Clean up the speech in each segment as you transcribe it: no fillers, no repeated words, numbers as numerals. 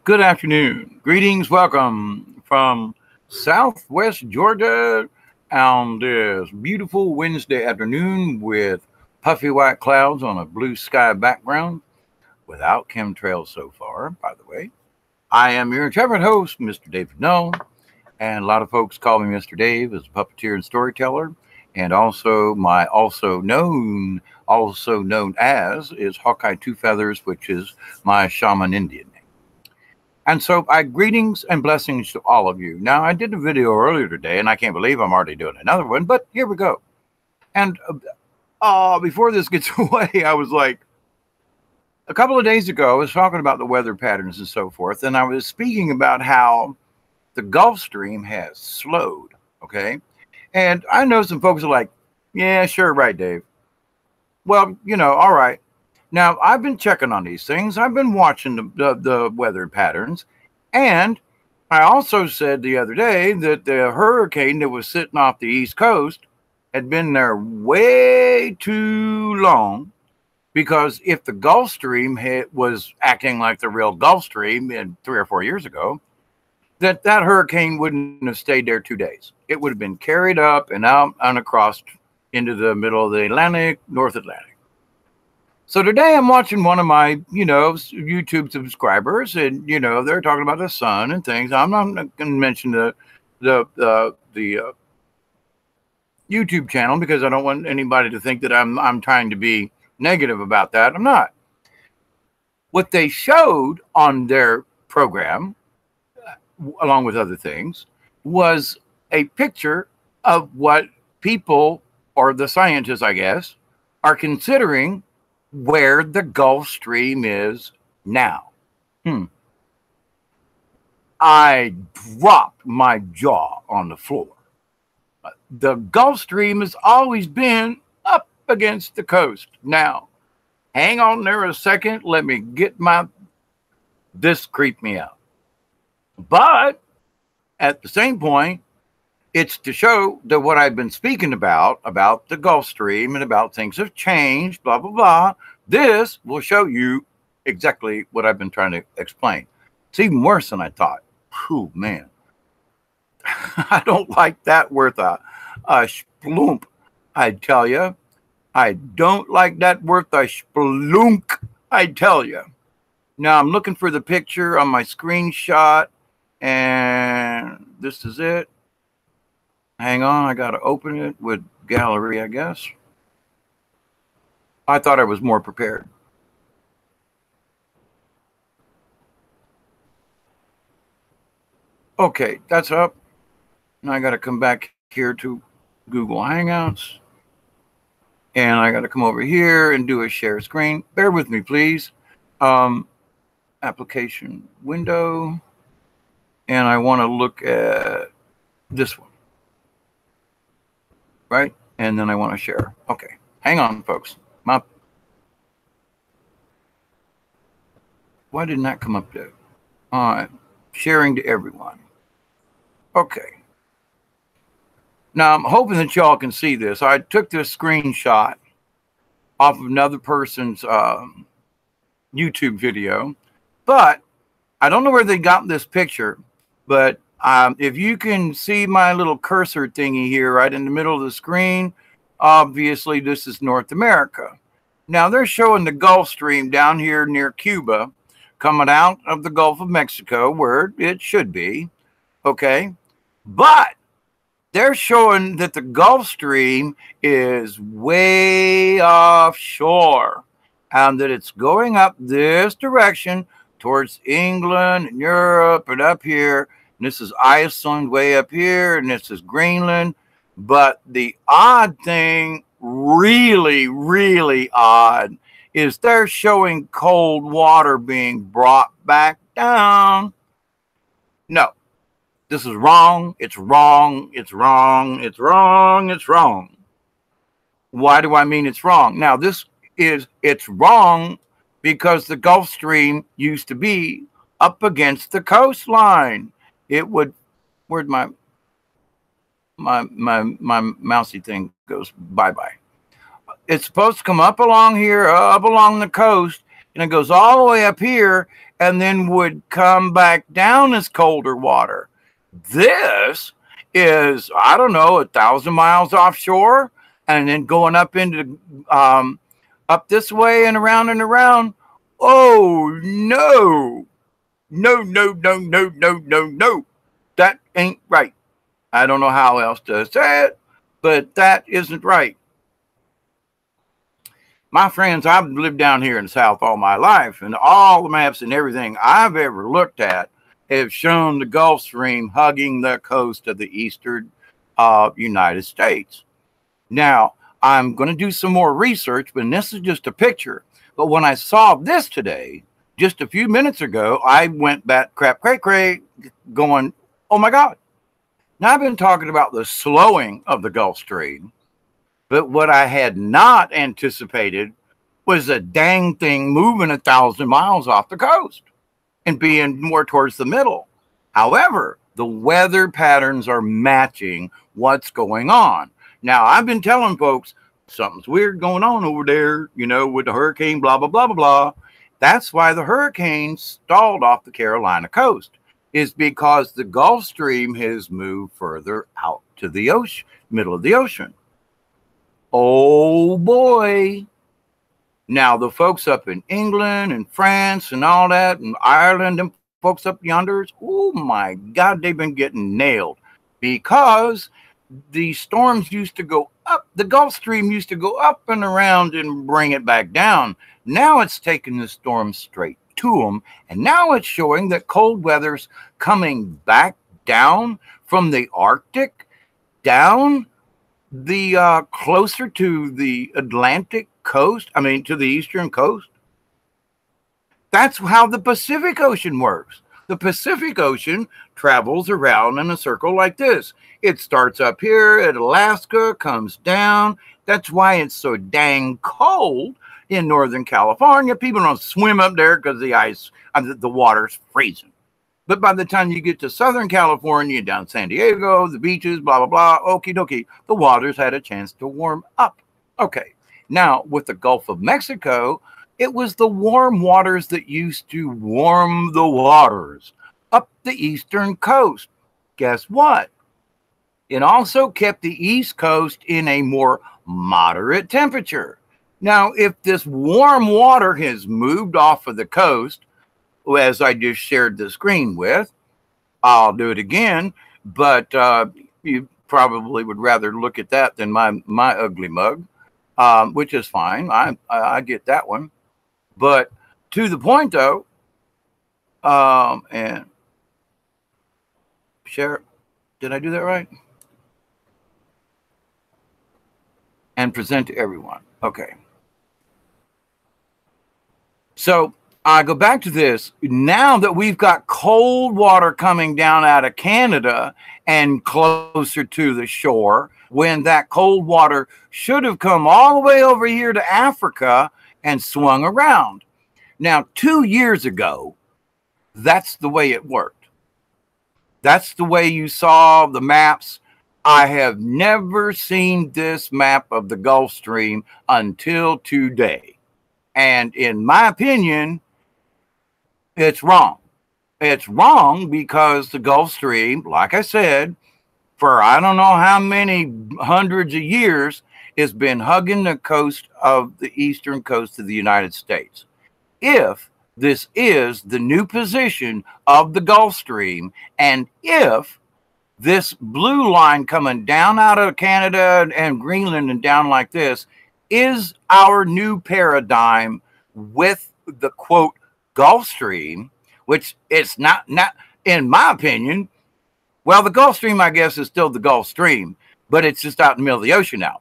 Good afternoon. Greetings. Welcome from Southwest Georgia on this beautiful Wednesday afternoon with puffy white clouds on a blue sky background without chemtrails so far, by the way. I am your intrepid host, Mr. David Null, and a lot of folks call me Mr. Dave as a puppeteer and storyteller, and also my also known as is Hawkeye Two Feathers, which is my shaman Indian. And so, greetings and blessings to all of you. Now, I did a video earlier today, and I can't believe I'm already doing another one, but here we go. And before this gets away, I was like, a couple of days ago, I was talking about the weather patterns and so forth, and I was speaking about how the Gulf Stream has slowed, okay? And I know some folks are like, yeah, sure, right, Dave. Well, all right. Now, I've been checking on these things. I've been watching the weather patterns. And I also said the other day that the hurricane that was sitting off the East Coast had been there way too long, because if the Gulf Stream was acting like the real Gulf Stream 3 or 4 years ago, that hurricane wouldn't have stayed there 2 days. It would have been carried up and out and across into the middle of the Atlantic, North Atlantic. So today I'm watching one of my, YouTube subscribers, and, they're talking about the sun and things. I'm not going to mention the YouTube channel because I don't want anybody to think that I'm trying to be negative about that. I'm not. What they showed on their program, along with other things, was a picture of what people, or the scientists, I guess, are considering where the Gulf Stream is now. I dropped my jaw on the floor. The Gulf Stream has always been up against the coast. Now, hang on there a second. Let me get this creeped me out. But at the same point, it's to show that what I've been speaking about the Gulf Stream and about things have changed, blah, blah, blah. This will show you exactly what I've been trying to explain. It's even worse than I thought. Whew, man. I don't like that worth a splump, I tell you. I don't like that worth a splunk, I tell you. Now, I'm looking for the picture on my screenshot, and this is it. Hang on, I got to open it with gallery, I guess. I thought I was more prepared. Okay, that's up. Now I got to come back here to Google Hangouts. And I got to come over here and do a share screen. Bear with me, please. Application window. And I want to look at this one. Right? And then I want to share. Okay. Hang on, folks. Why didn't that come up there? All right. Sharing to everyone. Okay. Now, I'm hoping that y'all can see this. I took this screenshot off of another person's YouTube video, but I don't know where they got this picture, but if you can see my little cursor thingy here right in the middle of the screen, obviously this is North America. Now they're showing the Gulf Stream down here near Cuba coming out of the Gulf of Mexico where it should be, okay? But they're showing that the Gulf Stream is way offshore and that it's going up this direction towards England and Europe and up here. And this is Iceland way up here, and this is Greenland. But the odd thing, really, really odd, is they're showing cold water being brought back down. No, this is wrong. It's wrong. It's wrong. It's wrong. It's wrong. Why do I mean it's wrong? Now, it's wrong because the Gulf Stream used to be up against the coastline. It would, where'd my mousy thing goes bye-bye. It's supposed to come up along here, up along the coast, and it goes all the way up here and then would come back down as colder water. This is, I don't know, 1,000 miles offshore and then going up into up this way and around and around. Oh no. No, no, no, no, no, no, no. That ain't right. I don't know how else to say it, but that isn't right. My friends, I've lived down here in the South all my life, and all the maps and everything I've ever looked at have shown the Gulf Stream hugging the coast of the eastern United States. Now, I'm going to do some more research, but this is just a picture. But when I saw this today, just a few minutes ago, I went back crap, cray, cray, going, oh my God. Now, I've been talking about the slowing of the Gulf Stream, but what I had not anticipated was a dang thing moving 1,000 miles off the coast and being more towards the middle. However, the weather patterns are matching what's going on. Now, I've been telling folks something's weird going on over there, you know, with the hurricane, blah, blah, blah, blah, blah. That's why the hurricane stalled off the Carolina coast, is because the Gulf Stream has moved further out to the ocean, middle of the ocean. Oh boy. Now the folks up in England and France and all that, and Ireland, and folks up yonder, oh my God, they've been getting nailed because the storms used to go up. The Gulf Stream used to go up and around and bring it back down. Now it's taking the storm straight to them. And now it's showing that cold weather's coming back down from the Arctic down the closer to the Atlantic coast. I mean, to the eastern coast. That's how the Pacific Ocean works. The Pacific Ocean travels around in a circle like this. It starts up here at Alaska, comes down. That's why it's so dang cold in Northern California. People don't swim up there because the water's freezing. But by the time you get to Southern California, down San Diego, the beaches, blah, blah, blah, okie dokie, the water's had a chance to warm up. Okay, now with the Gulf of Mexico, it was the warm waters that used to warm the waters up the eastern coast. Guess what? It also kept the East Coast in a more moderate temperature. Now, if this warm water has moved off of the coast, as I just shared the screen with, I'll do it again, but you probably would rather look at that than my ugly mug, which is fine. I get that one. But to the point, though, and share, did I do that right? And present to everyone. Okay. So I go back to this. Now that we've got cold water coming down out of Canada and closer to the shore, when that cold water should have come all the way over here to Africa and swung around. Now, 2 years ago, that's the way it worked. That's the way you saw the maps. I have never seen this map of the Gulf Stream until today. And in my opinion, it's wrong. It's wrong because the Gulf Stream, like I said, for I don't know how many hundreds of years, has been hugging the coast of the eastern coast of the United States. If this is the new position of the Gulf Stream, and if this blue line coming down out of Canada and Greenland and down like this is our new paradigm with the quote Gulf Stream, which it's not in my opinion. Well, the Gulf Stream, I guess, is still the Gulf Stream, but it's just out in the middle of the ocean now.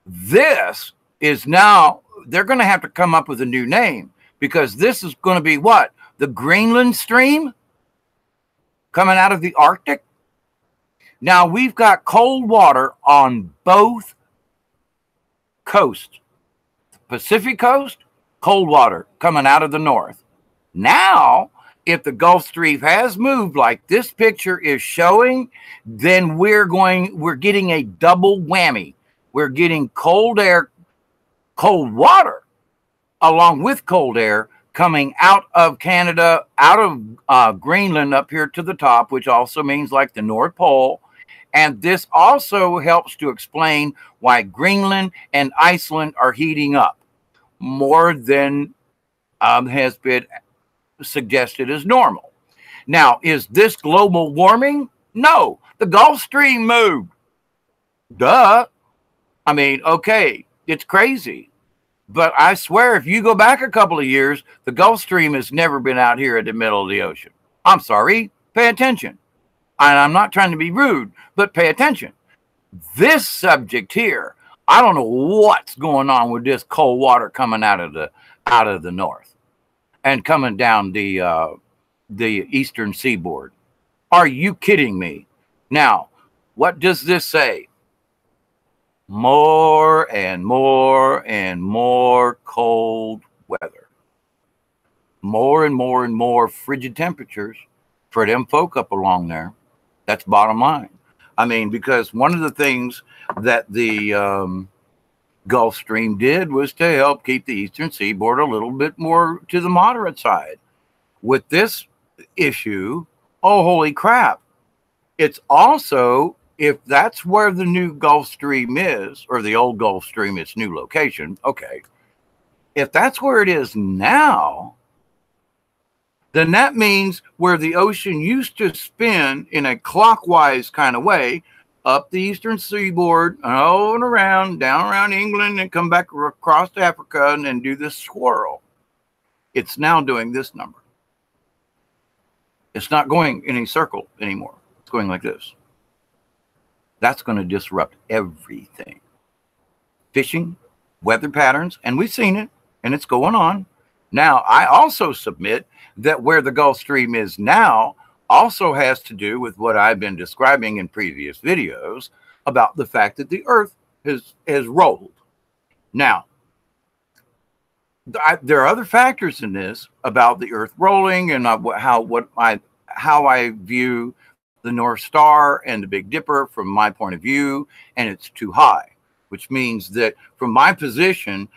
This is now, they're going to have to come up with a new name because this is going to be what? The Greenland Stream coming out of the Arctic? Now, we've got cold water on both coasts. The Pacific coast, cold water coming out of the north. Now, if the Gulf Stream has moved like this picture is showing, then we're getting a double whammy. We're getting cold air, cold water, along with cold air coming out of Canada, out of Greenland up here to the top, which also means like the North Pole. And this also helps to explain why Greenland and Iceland are heating up more than has been suggested as normal. Now, is this global warming? No, the Gulf Stream moved. Duh. I mean, okay, it's crazy. But I swear, if you go back a couple of years, the Gulf Stream has never been out here in the middle of the ocean. I'm sorry, pay attention. And I'm not trying to be rude, but pay attention. This subject here, I don't know what's going on with this cold water coming out of the north and coming down the eastern seaboard. Are you kidding me? Now, what does this say? More and more and more cold weather. More and more and more frigid temperatures for them folk up along there. That's bottom line. I mean, because one of the things that the Gulf Stream did was to help keep the eastern seaboard a little bit more to the moderate side. With this issue, oh, holy crap. It's also, if that's where the new Gulf Stream is, or the old Gulf Stream, its new location, okay. If that's where it is now, then that means where the ocean used to spin in a clockwise kind of way, up the eastern seaboard, and around, down around England, and come back across to Africa and do this swirl. It's now doing this number. It's not going in a circle anymore. It's going like this. That's going to disrupt everything. Fishing, weather patterns, and we've seen it, and it's going on. Now, I also submit that where the Gulf Stream is now also has to do with what I've been describing in previous videos about the fact that the Earth has rolled. Now, there are other factors in this about the Earth rolling and how I view the North Star and the Big Dipper from my point of view, and it's too high, which means that from my position,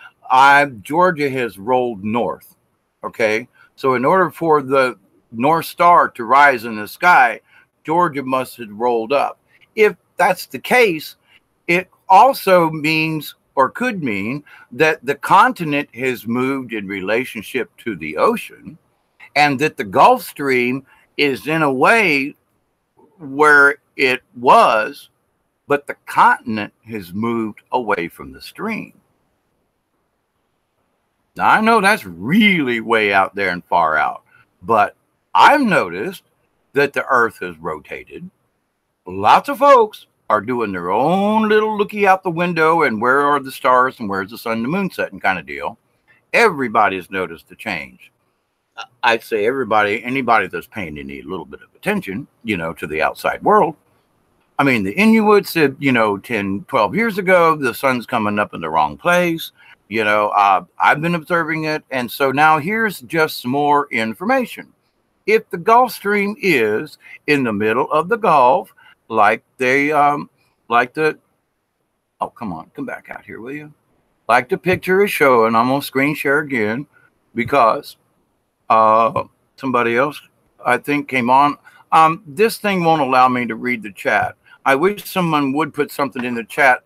Georgia has rolled north. Okay, so in order for the North Star to rise in the sky, Georgia must have rolled up. If that's the case, it also means, or could mean, that the continent has moved in relationship to the ocean, and that the Gulf Stream is in a way where it was, but the continent has moved away from the stream. Now, I know that's really way out there and far out, but I've noticed that the Earth has rotated. Lots of folks are doing their own little looky out the window and where are the stars and where's the sun and the moon setting kind of deal. Everybody's noticed the change. I'd say anybody that's paying any little bit of attention, to the outside world. I mean, the Inuits said, 10, 12 years ago, the sun's coming up in the wrong place. I've been observing it. And so now here's just some more information. If the Gulf Stream is in the middle of the Gulf, like oh, come on, come back out here, will you? Like the picture is showing, I'm going to screen share again because somebody else, I think, came on. This thing won't allow me to read the chat. I wish someone would put something in the chat.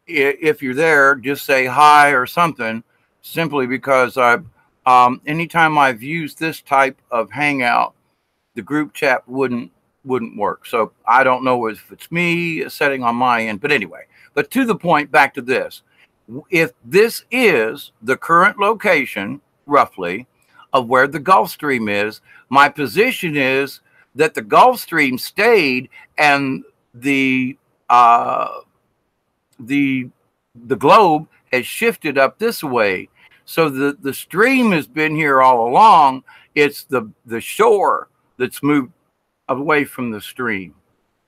If you're there, just say hi or something, simply because anytime I've used this type of hangout, the group chat wouldn't work. So I don't know if it's me setting on my end, but anyway, but to the point, back to this. If this is the current location, roughly, of where the Gulf Stream is, my position is that the Gulf Stream stayed and the globe has shifted up this way. So the stream has been here all along. It's the shore that's moved away from the stream.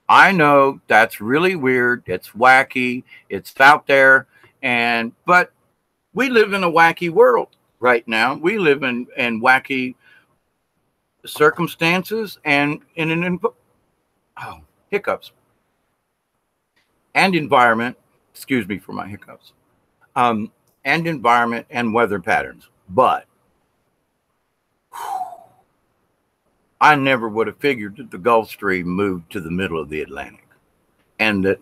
I know that's really weird. It's wacky. It's out there. But we live in a wacky world right now. We live in wacky circumstances and hiccups and environment. Excuse me for my hiccups. And environment and weather patterns. But I never would have figured that the Gulf Stream moved to the middle of the Atlantic, and that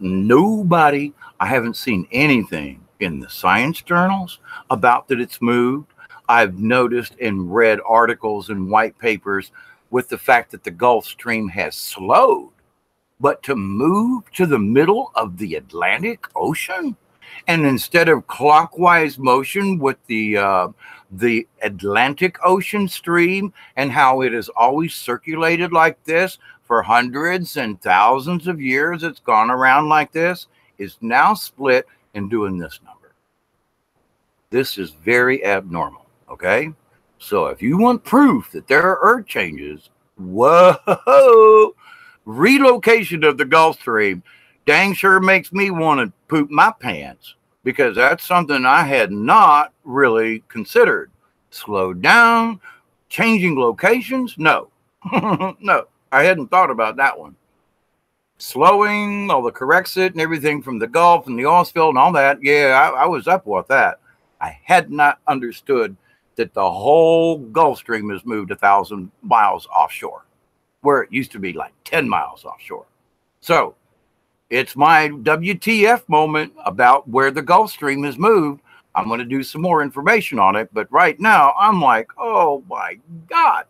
I haven't seen anything in the science journals about that it's moved. I've noticed and read articles and white papers with the fact that the Gulf Stream has slowed, but to move to the middle of the Atlantic Ocean, and instead of clockwise motion with the Atlantic Ocean stream and how it has always circulated like this for hundreds and thousands of years, it's gone around like this, is now split and doing this number. This is very abnormal, okay? So if you want proof that there are earth changes, whoa, relocation of the Gulf Stream dang sure makes me want to poop my pants, because that's something I had not really considered. Slowed down, changing locations? No. No, I hadn't thought about that one. Slowing, all the corrects it and everything from the Gulf and the oil spill and all that. Yeah, I was up with that. I had not understood that the whole Gulf Stream has moved 1,000 miles offshore, where it used to be like 10 miles offshore. So it's my WTF moment about where the Gulf Stream has moved. I'm going to do some more information on it. But right now, I'm like, oh, my God.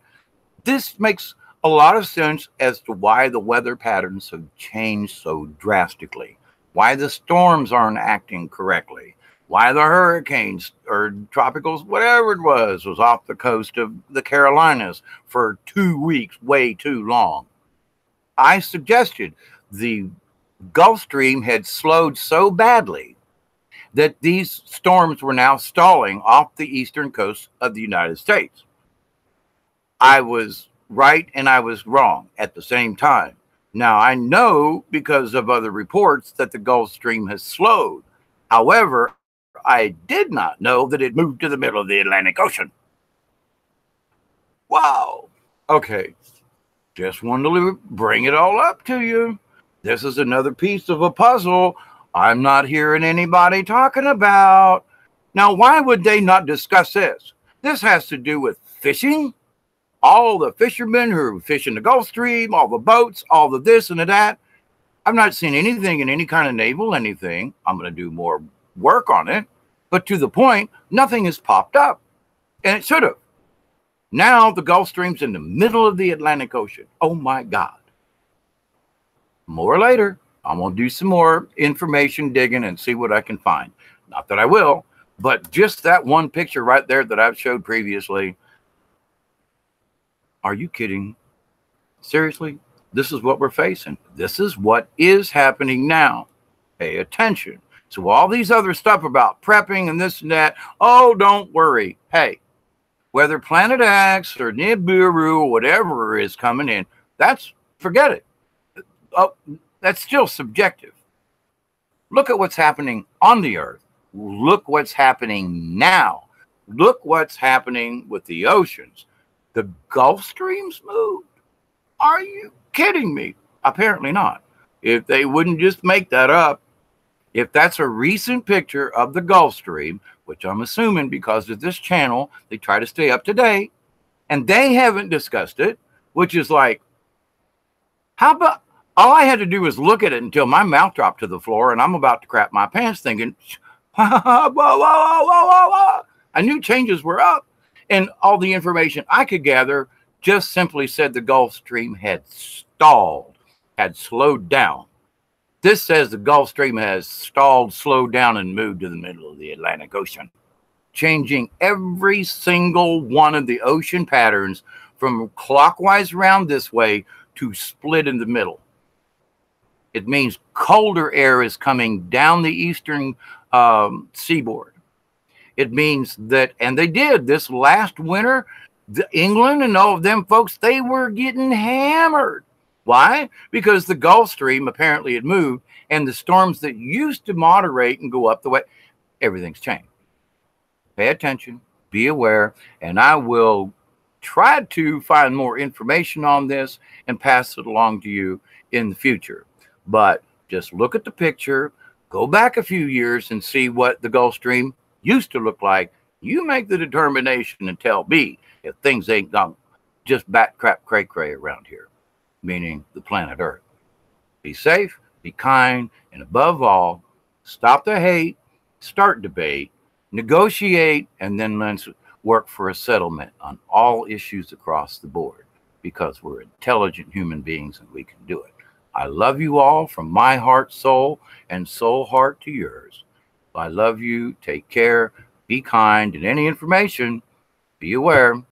This makes a lot of sense as to why the weather patterns have changed so drastically, why the storms aren't acting correctly, why the hurricanes or tropicals, whatever it was off the coast of the Carolinas for 2 weeks, way too long. I suggested the Gulf Stream had slowed so badly that these storms were now stalling off the eastern coast of the United States. I was right and I was wrong at the same time. Now, I know because of other reports that the Gulf Stream has slowed. However, I did not know that it moved to the middle of the Atlantic Ocean. Wow. Okay. Just wanted to bring it all up to you. This is another piece of a puzzle I'm not hearing anybody talking about. Now, why would they not discuss this? This has to do with fishing. All the fishermen who fish in the Gulf Stream, all the boats, all the this and the that. I've not seen anything in any kind of naval anything. I'm going to do more work on it. But to the point, nothing has popped up. And it should have. Now the Gulf Stream's in the middle of the Atlantic Ocean. Oh, my God. More later. I'm going to do some more information digging and see what I can find. Not that I will, but just that one picture right there that I've showed previously. Are you kidding? Seriously? This is what we're facing. This is what is happening now. Pay attention. So all these other stuff about prepping and this and that, oh, don't worry. Hey, whether Planet X or Nibiru or whatever is coming in, forget it. Oh, that's still subjective. Look at what's happening on the Earth. Look what's happening now. Look what's happening with the oceans. The Gulf Stream's moved? Are you kidding me? Apparently not. If they wouldn't just make that up, if that's a recent picture of the Gulf Stream, which I'm assuming because of this channel, they try to stay up to date, and they haven't discussed it, which is like, how about, all I had to do was look at it until my mouth dropped to the floor and I'm about to crap my pants thinking, whoa, whoa, whoa, whoa, whoa, whoa. I knew changes were up, and all the information I could gather just simply said the Gulf Stream had stalled, had slowed down. This says the Gulf Stream has stalled, slowed down, and moved to the middle of the Atlantic Ocean, changing every single one of the ocean patterns from clockwise around this way to split in the middle. It means colder air is coming down the eastern seaboard. It means that, and they did this last winter, England and all of them folks, they were getting hammered. Why? Because the Gulf Stream apparently had moved, and the storms that used to moderate and go up the way, everything's changed. Pay attention, be aware, and I will try to find more information on this and pass it along to you in the future. But just look at the picture, go back a few years and see what the Gulf Stream used to look like. You make the determination and tell me if things ain't gone just bat crap cray cray around here, meaning the planet Earth. Be safe, be kind, and above all, stop the hate, start debate, negotiate, and then let's work for a settlement on all issues across the board, because we're intelligent human beings and we can do it. I love you all from my heart, soul, and soul heart to yours. I love you. Take care. Be kind. And any information, be aware,